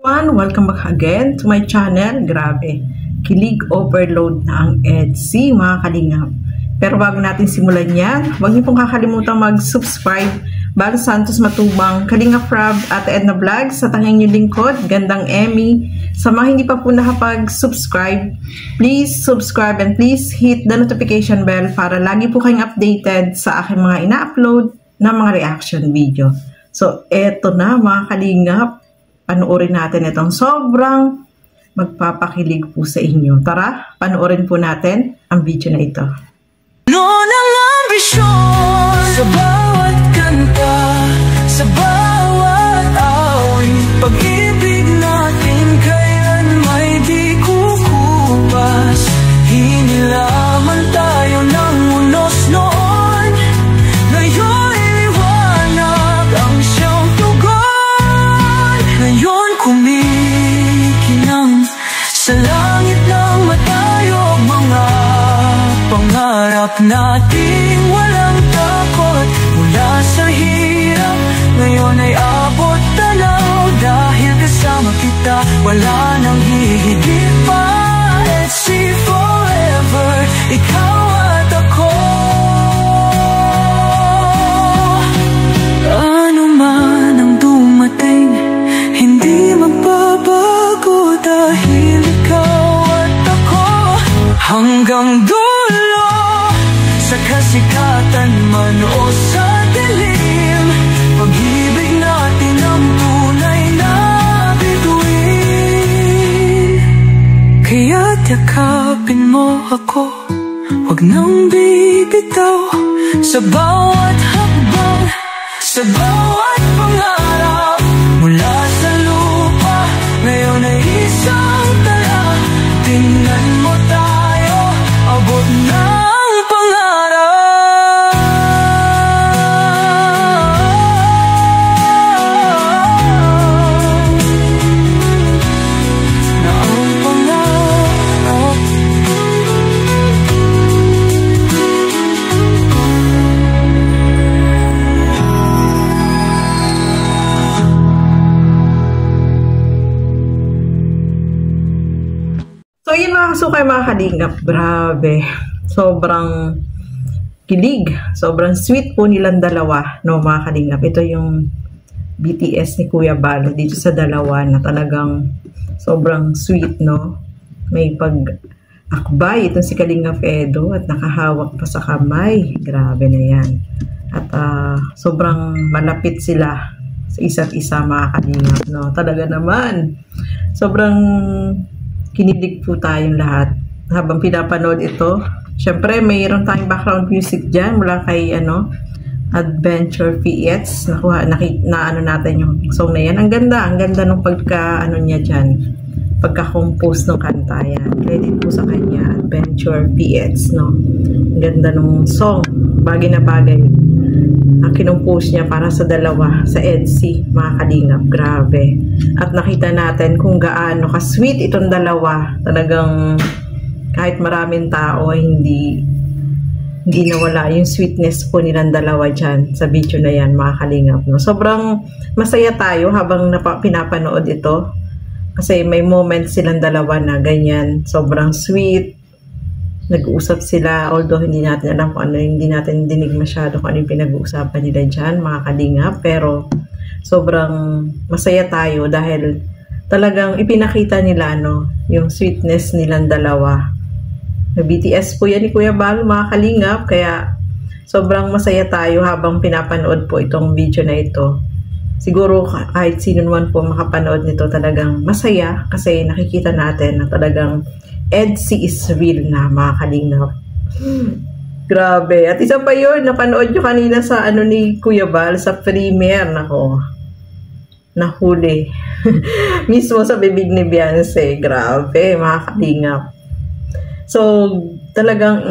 Welcome back again to my channel. Grabe, kilig overload na ang EDSI mga kalingap. Pero bago natin simulan yan, huwag niyo pong kakalimutan mag-subscribe. Bal Santos Matubang, Kalingap Rob at Edna Vlog sa tanging yung lingkod, Gandang Emmy. Sa mga hindi pa po nakapag-subscribe, please subscribe and please hit the notification bell para lagi po kayong updated sa aking mga ina-upload na mga reaction video. So, eto na mga kalingap. Panoorin natin itong sobrang magpapakilig po sa inyo. Tara, panoorin po natin ang video na ito. Noon ang ambisyon sa bawat kanta, sa bawat awit, pag-ibig natin kailan may di kukupas. Hinilaman tayo ng unos noon, ngayon iliwanag ang siyang tugon. Ngayon kumikinang sa langit ng matayog mga pangarap nating walang takot. Mula sa hirap, ngayon ay abot tanaw. Dahil kasama kita, wala nang hihigit pa. EDSI forever, ikaw at ako. Ano man ang dumating, hindi magbabago. Dahil ikaw at ako, hanggang dulo, sa kasikatan man o sa dilim, pag-ibig natin ang tunay na bituin. Kaya't yakapin mo ako, huwag nang bibitaw. Sa bawat hakbang, sa bawat pangarap, mula sa lupa, ngayon ay isang tala. Tingnan mo tayo, abot na ang pangarap. Na ang pangarap. So yun mga kasukay mga kalingap, grabe, sobrang kilig, sobrang sweet po nilang dalawa, no mga kalingap. Ito yung BTS ni Kuya Bal dito sa dalawa na talagang sobrang sweet, no. May pag-akbay itong si Kalingap Edo at nakahawak pa sa kamay, grabe na yan. At sobrang malapit sila sa isa't isa mga kalingap, no. Talaga naman, sobrang kinilig po tayong lahat habang pinapanood ito. Syempre, mayroon tayong background music dyan mula kay Adventure PX. Na ano natin yung song na yan. Ang ganda nung pagka niya dyan, pagka-compose ng kanta yan. Credit po sa kanya, Adventure PX, no. Ang ganda nung song, bagay na bagay ang kinompose niya para sa dalawa, sa EDSI mga kalingap, grabe. At nakita natin kung gaano ka-sweet itong dalawa. Talagang kahit maraming tao, hindi nawala yung sweetness po nilang dalawa dyan sa video na yan mga kalingap, no? Sobrang masaya tayo habang pinapanood ito kasi may moments silang dalawa na ganyan, sobrang sweet. Nag-uusap sila, although hindi natin alam kung ano, hindi natin dinig masyado kung ano yung pinag-uusapan nila dyan mga kalingap, pero sobrang masaya tayo dahil talagang ipinakita nila, no, yung sweetness nilang dalawa. BTS po yan ni Kuya Bal mga kalingap, kaya sobrang masaya tayo habang pinapanood po itong video na ito. Siguro kahit sino naman po makapanood nito, talagang masaya kasi nakikita natin na talagang EDSI is real na mga kalingap. Grabe. At isa pa yun, napanood nyo kanina sa ni Kuya Bal sa premiere. Nako, nahuli mismo sa bibig ni Beyonce. Grabe mga kalingap. So talagang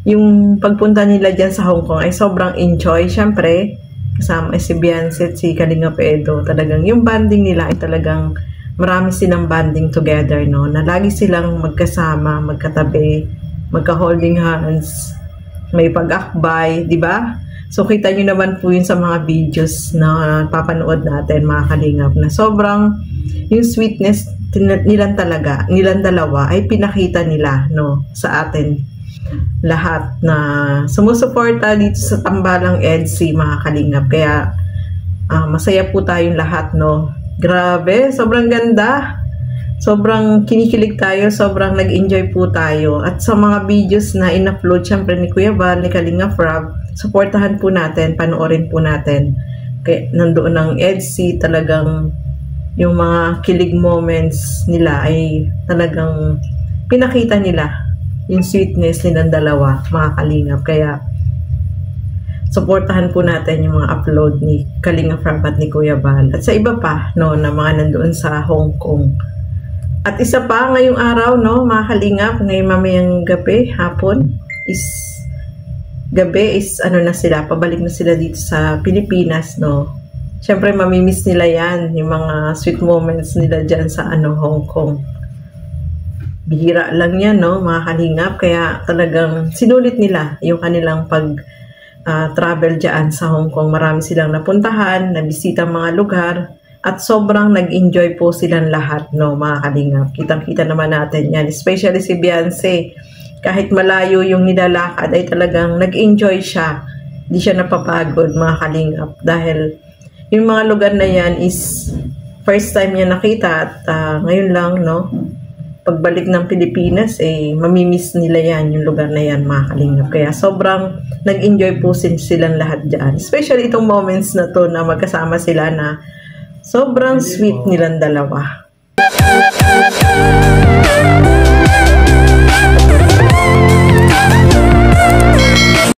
yung pagpunta nila dyan sa Hong Kong ay sobrang enjoy. Syempre kasama si Beyonce at si Kalingap Edo. Talagang yung banding nila ay talagang marami silang banding together, no, na lagi silang magkasama, magkatabi, magka-holding hands, may pag-akbay, di ba? So, kita nyo naman po yun sa mga videos na papanood natin, mga kalingap, na sobrang yung sweetness nilang talaga, nilang dalawa, ay pinakita nila, no, sa atin lahat na sumusuporta dito sa Tambalang EDC, mga kalingap. Kaya, masaya po tayong lahat, no. Grabe, sobrang ganda. Sobrang kinikilig tayo, sobrang nag-enjoy po tayo. At sa mga videos na in-upload syempre ni Kuya Val, ni Kalinga Frab, supportahan po natin, panoorin po natin. Kaya nandoon ng EDC, talagang yung mga kilig moments nila ay talagang pinakita nila yung sweetness nilang dalawa, mga kalingap. Kaya supportahan po natin yung mga upload ni Kalinga Frab at ni Kuya Val. At sa iba pa, no, na mga nandoon sa Hong Kong. At isa pa, ngayong araw, no, mga kalingap, ngayong mamayang gabi, hapon, gabi is, ano na sila, pabalik na sila dito sa Pilipinas, no. Siyempre, mamimiss nila yan, yung mga sweet moments nila dyan sa, Hong Kong. Bihira lang yan, no, mga kalingap, kaya talagang sinulit nila yung kanilang travel dyan sa Hong Kong. Marami silang napuntahan, nabisita mga lugar, at sobrang nag-enjoy po silang lahat, no, mga kalingap. Kitang-kita naman natin yan. Especially si Beyonce. Kahit malayo yung nilalakad, ay talagang nag-enjoy siya. Hindi siya napapagod, mga kalingap. Dahil yung mga lugar na yan is first time niya nakita. At ngayon lang, no, pagbalik ng Pilipinas, mamimiss nila yan, yung lugar na yan, mga kalingap. Kaya sobrang nag-enjoy po silang lahat dyan. Especially itong moments na to na magkasama sila na sobrang sweet nilang dalawa.